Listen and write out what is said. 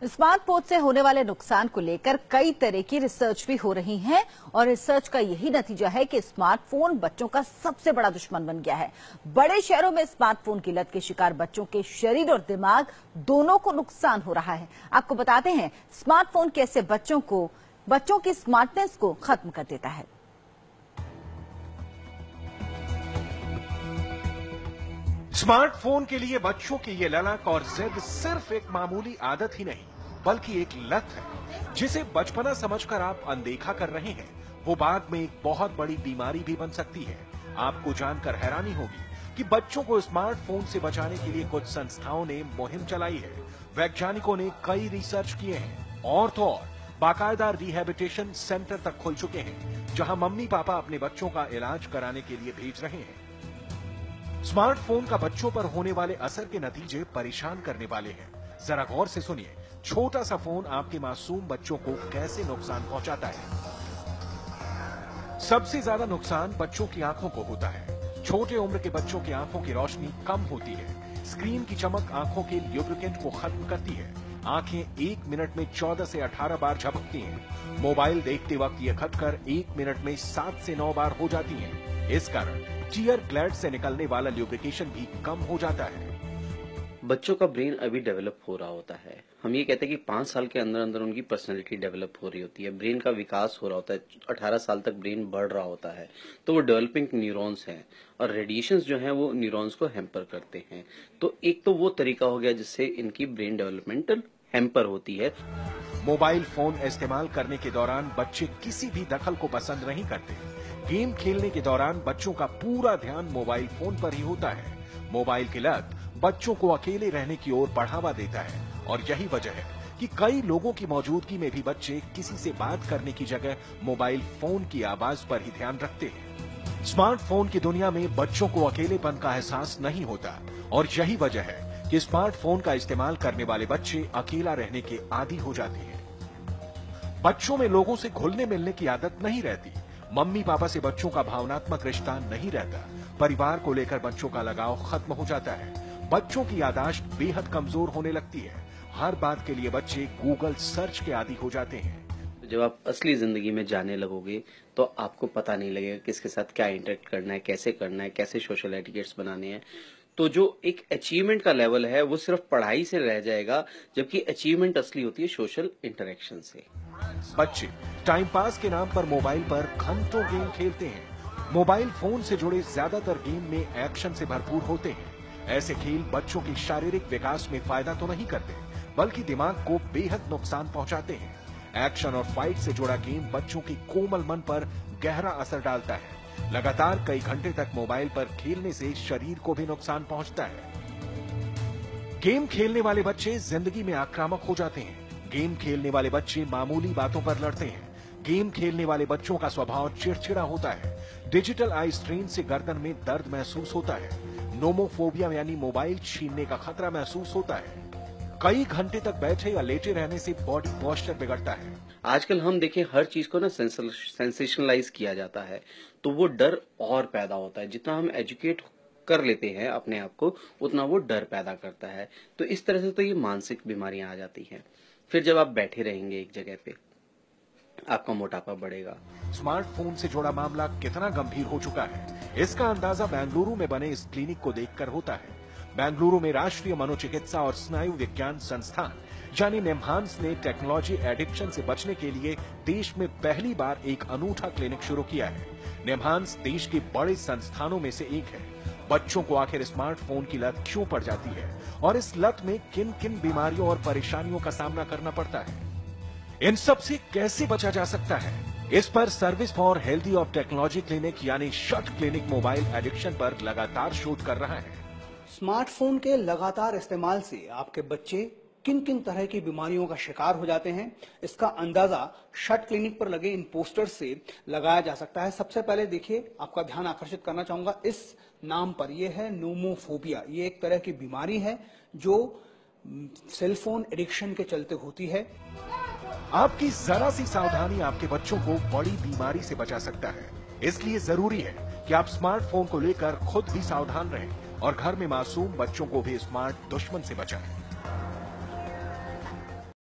Smartphone से होने वाले नुकसान को लेकर कई तरह की रिसर्च भी हो रही है और रिसर्च का यही नतीजा है कि स्मार्टफोन बच्चों का सबसे बड़ा दुश्मन बन गया है। बड़े शहरों में स्मार्टफोन की लत के शिकार बच्चों के शरीर और दिमाग दोनों को नुकसान हो रहा है। आपको बताते हैं स्मार्टफोन कैसे बच्चों की स्मार्टनेस को खत्म कर देता है। स्मार्टफोन के लिए बच्चों की ये ललक और जिद सिर्फ एक मामूली आदत ही नहीं बल्कि एक लत है जिसे बचपना समझकर आप अनदेखा कर रहे हैं। वो बाद में एक बहुत बड़ी बीमारी भी बन सकती है। आपको जानकर हैरानी होगी कि बच्चों को स्मार्टफोन से बचाने के लिए कुछ संस्थाओं ने मुहिम चलाई है। वैज्ञानिकों ने कई रिसर्च किए हैं और तो और बाकायदा रिहैबिलिटेशन सेंटर तक खुल चुके हैं जहां मम्मी पापा अपने बच्चों का इलाज कराने के लिए भेज रहे हैं। स्मार्टफोन का बच्चों पर होने वाले असर के नतीजे परेशान करने वाले हैं। जरा गौर से सुनिए, छोटा सा फोन आपके मासूम बच्चों को कैसे नुकसान पहुंचाता है। सबसे ज्यादा नुकसान बच्चों की आंखों को होता है। छोटे उम्र के बच्चों की आंखों की रोशनी कम होती है। स्क्रीन की चमक आंखों के ल्यूब्रिकेंट को खत्म करती है। आंखें 1 मिनट में 14 से 18 बार झपकती हैं। मोबाइल देखते वक्त ये घटकर 1 मिनट में 7 से 9 बार हो जाती हैं। इस कारण टीयर ग्लैंड से निकलने वाला ल्यूब्रिकेशन भी कम हो जाता है। बच्चों का ब्रेन अभी डेवलप हो रहा होता है। हम ये कहते हैं कि 5 साल के अंदर अंदर उनकी पर्सनैलिटी डेवलप हो रही होती है, ब्रेन का विकास हो रहा होता है। 18 साल तक ब्रेन बढ़ रहा होता है, तो वो डेवलपिंग न्यूरॉन्स हैं और रेडिएशंस जो हैं वो न्यूरॉन्स को हैम्पर करते हैं। तो एक तो वो तरीका हो गया जिससे इनकी ब्रेन डेवलपमेंटल हैम्पर होती है। मोबाइल फोन इस्तेमाल करने के दौरान बच्चे किसी भी दखल को पसंद नहीं करते। गेम खेलने के दौरान बच्चों का पूरा ध्यान मोबाइल फोन पर ही होता है। मोबाइल की लत बच्चों को अकेले रहने की ओर बढ़ावा देता है और यही वजह है कि कई लोगों की मौजूदगी में भी बच्चे किसी से बात करने की जगह मोबाइल फोन की आवाज पर ही ध्यान रखते हैं। स्मार्टफोन की दुनिया में बच्चों को अकेलेपन का एहसास नहीं होता और यही वजह है कि स्मार्टफोन का इस्तेमाल करने वाले बच्चे अकेला रहने के आदी हो जाते हैं। बच्चों में लोगों से घुलने मिलने की आदत नहीं रहती। मम्मी पापा से बच्चों का भावनात्मक रिश्ता नहीं रहता। परिवार को लेकर बच्चों का लगाव खत्म हो जाता है। बच्चों की याददाश्त बेहद कमजोर होने लगती है। हर बात के लिए बच्चे गूगल सर्च के आदी हो जाते हैं। जब आप असली जिंदगी में जाने लगोगे तो आपको पता नहीं लगेगा किसके साथ क्या इंटरेक्ट करना है, कैसे सोशल एटिकेट्स बनाने हैं। तो जो एक अचीवमेंट का लेवल है वो सिर्फ पढ़ाई से रह जाएगा, जबकि अचीवमेंट असली होती है सोशल इंटरेक्शन से। बच्चे टाइम पास के नाम पर मोबाइल पर घंटों गेम खेलते हैं। मोबाइल फोन से जुड़े ज्यादातर गेम में एक्शन से भरपूर होते हैं। ऐसे खेल बच्चों के शारीरिक विकास में फायदा तो नहीं करते बल्कि दिमाग को बेहद नुकसान पहुंचाते हैं। एक्शन और फाइट से जुड़ा गेम बच्चों के कोमल मन पर गहरा असर डालता है। लगातार कई घंटे तक मोबाइल पर खेलने से शरीर को भी नुकसान पहुंचता है। गेम खेलने वाले बच्चे जिंदगी में आक्रामक हो जाते हैं। गेम खेलने वाले बच्चे मामूली बातों पर लड़ते हैं। गेम खेलने वाले बच्चों का स्वभाव चिड़चिड़ा होता है। डिजिटल आई स्ट्रेन से गर्दन में दर्द महसूस होता है। नोमोफोबिया यानी मोबाइल छीनने का खतरा महसूस होता है। कई घंटे तक बैठे या लेटे रहने से बॉडी पोस्चर बिगड़ता है। आजकल हम देखें हर चीज को ना सेंसेशनलाइज किया जाता है, तो वो डर और पैदा होता है। जितना हम एजुकेट कर लेते हैं अपने आप को उतना वो डर पैदा करता है। तो इस तरह से तो ये मानसिक बीमारियां आ जाती हैं। फिर जब आप बैठे रहेंगे एक जगह पे, आपका मोटापा बढ़ेगा। स्मार्टफोन से जुड़ा मामला कितना गंभीर हो चुका है, इसका अंदाजा बेंगलुरु में बने इस क्लिनिक को देखकर होता है। बेंगलुरु में राष्ट्रीय मनोचिकित्सा और स्नायु विज्ञान संस्थान यानी निम्हांस ने टेक्नोलॉजी एडिक्शन से बचने के लिए देश में पहली बार एक अनूठा क्लिनिक शुरू किया है। निम्हांस देश के बड़े संस्थानों में से एक है। बच्चों को आखिर स्मार्टफोन की लत क्यों पड़ जाती है और इस लत में किन किन बीमारियों और परेशानियों का सामना करना पड़ता है, इन सब से कैसे बचा जा सकता है, इस पर service for healthy of technology clinic यानी शट क्लिनिक मोबाइल एडिक्शन पर लगातार शोध कर रहा है। स्मार्टफोन के लगातार इस्तेमाल से आपके बच्चे किन किन तरह की बीमारियों का शिकार हो जाते हैं, इसका अंदाजा शट क्लिनिक पर लगे इन पोस्टर से लगाया जा सकता है। सबसे पहले देखिए, आपका ध्यान आकर्षित करना चाहूंगा इस नाम पर। यह है नोमोफोबिया। ये एक तरह की बीमारी है जो सेलफोन एडिक्शन के चलते होती है। आपकी जरा सी सावधानी आपके बच्चों को बड़ी बीमारी से बचा सकता है। इसलिए जरूरी है कि आप स्मार्टफोन को लेकर खुद भी सावधान रहें और घर में मासूम बच्चों को भी स्मार्ट दुश्मन से बचाएं।